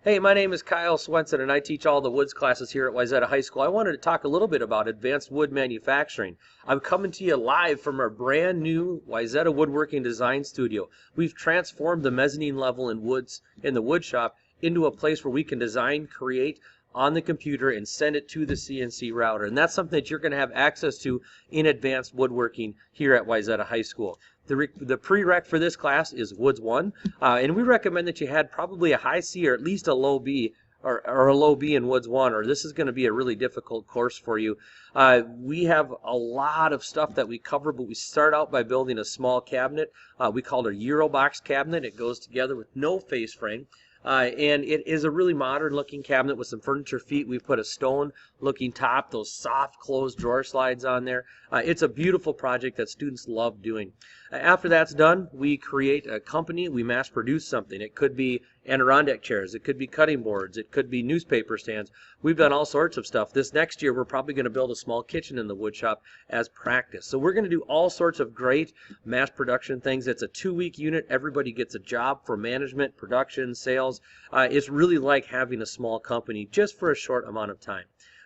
Hey, my name is Kyle Swenson, and I teach all the woods classes here at Wayzata High School. I wanted to talk a little bit about advanced wood manufacturing. I'm coming to you live from our brand new Wayzata Woodworking Design Studio. We've transformed the mezzanine level in the wood shop into a place where we can design, create on the computer, and send it to the CNC router. And that's something that you're going to have access to in advanced woodworking here at Wayzata High School. The prereq for this class is Woods 1, and we recommend that you had probably a high C or at least a low B, or a low B in Woods 1, or this is going to be a really difficult course for you. We have a lot of stuff that we cover, but we start out by building a small cabinet. We call it a Eurobox cabinet. It goes together with no face frame. And it is a really modern looking cabinet with some furniture feet. We've put a stone looking top, those soft closed drawer slides on there. It's a beautiful project that students love doing. After that's done, we create a company. We mass produce something. It could be Adirondack chairs. It could be cutting boards. It could be newspaper stands. We've done all sorts of stuff. This next year, we're probably going to build a small kitchen in the wood shop as practice. So we're going to do all sorts of great mass production things. It's a 2-week unit. Everybody gets a job for management, production, sales. It's really like having a small company just for a short amount of time.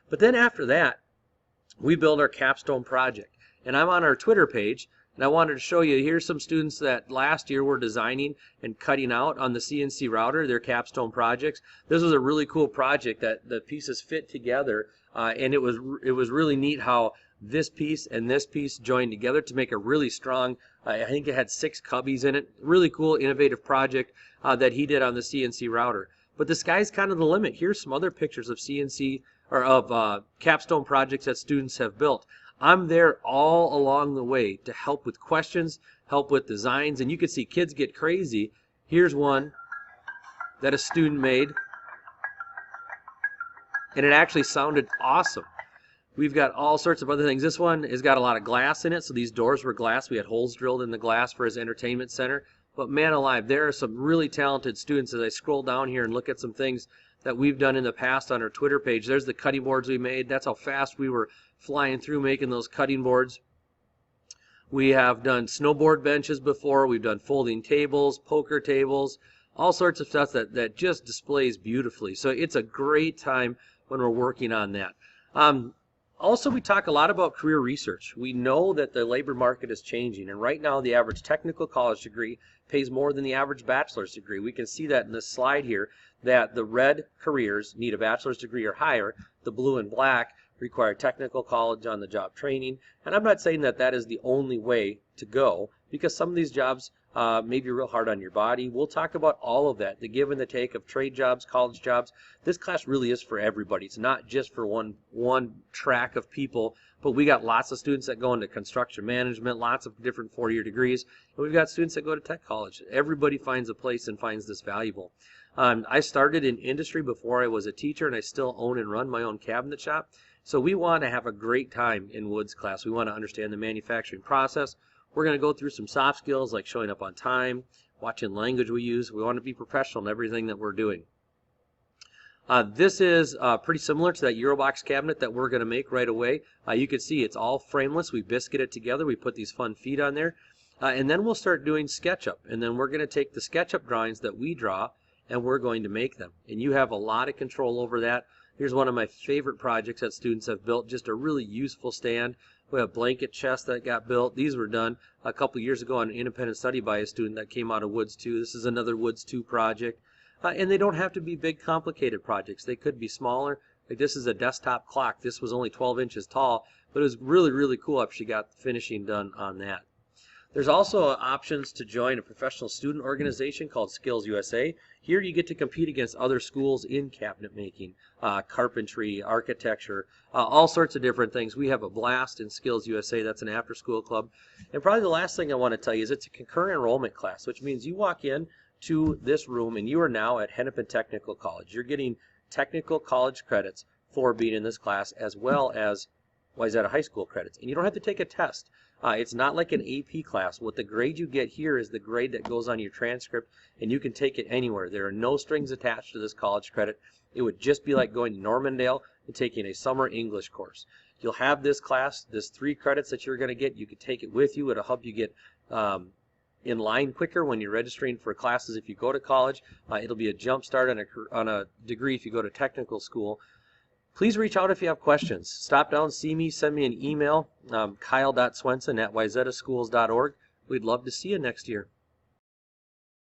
But then after that, we build our capstone project. And I'm on our Twitter page, and I wanted to show you, here's some students that last year were designing and cutting out on the CNC router their capstone projects. This was a really cool project that the pieces fit together, and it was really neat how this piece and this piece joined together to make a really strong, I think it had 6 cubbies in it. Really cool, innovative project that he did on the CNC router. But the sky's kind of the limit. Here's some other pictures of CNC or of capstone projects that students have built. I'm there all along the way to help with questions, help with designs, and you can see kids get crazy. Here's one that a student made, and it actually sounded awesome. We've got all sorts of other things. This one has got a lot of glass in it, so these doors were glass. We had holes drilled in the glass for his entertainment center. But man alive, there are some really talented students. As I scroll down here and look at some things that we've done in the past on our Twitter page, there's the cutting boards we made. That's how fast we were flying through making those cutting boards. We have done snowboard benches before. We've done folding tables, poker tables, all sorts of stuff that just displays beautifully. So it's a great time when we're working on that. Also, we talk a lot about career research. We know that the labor market is changing, and right now the average technical college degree pays more than the average bachelor's degree. We can see that in this slide here, that the red careers need a bachelor's degree or higher. The blue and black require technical college on-the-job training. And I'm not saying that that is the only way to go, because some of these jobs may be real hard on your body. We'll talk about all of that, the give and the take of trade jobs, college jobs. This class really is for everybody. It's not just for one track of people, but we got lots of students that go into construction management, lots of different 4-year degrees, and we've got students that go to tech college. Everybody finds a place and finds this valuable. I started in industry before I was a teacher, and I still own and run my own cabinet shop. So we want to have a great time in Woods class. We want to understand the manufacturing process. We're going to go through some soft skills like showing up on time, watching language we use. We want to be professional in everything that we're doing. This is pretty similar to that Eurobox cabinet that we're going to make right away. You can see it's all frameless. We biscuit it together. We put these fun feet on there. And then we'll start doing SketchUp. And then we're going to take the SketchUp drawings that we draw and we're going to make them. And you have a lot of control over that. Here's one of my favorite projects that students have built, just a really useful stand. We have blanket chests that got built. These were done a couple years ago on an independent study by a student that came out of Woods 2. This is another Woods 2 project. And they don't have to be big, complicated projects. They could be smaller. Like this is a desktop clock. This was only 12 inches tall, but it was really, really cool after she got the finishing done on that. There's also options to join a professional student organization called Skills USA. Here you get to compete against other schools in cabinet making, carpentry, architecture, all sorts of different things. We have a blast in Skills USA. That's an after-school club. And probably the last thing I want to tell you is it's a concurrent enrollment class, which means you walk in to this room and you are now at Hennepin Technical College. You're getting technical college credits for being in this class as well as Wayzata High School credits. And you don't have to take a test. It's not like an AP class. What the grade you get here is the grade that goes on your transcript, and you can take it anywhere. There are no strings attached to this college credit. It would just be like going to Normandale and taking a summer English course. You'll have this class, this 3 credits that you're going to get. You can take it with you. It'll help you get in line quicker when you're registering for classes if you go to college. It'll be a jump start on a degree if you go to technical school. Please reach out if you have questions. Stop down, see me, send me an email, kyle.swenson@wyzettaschools.org. We'd love to see you next year.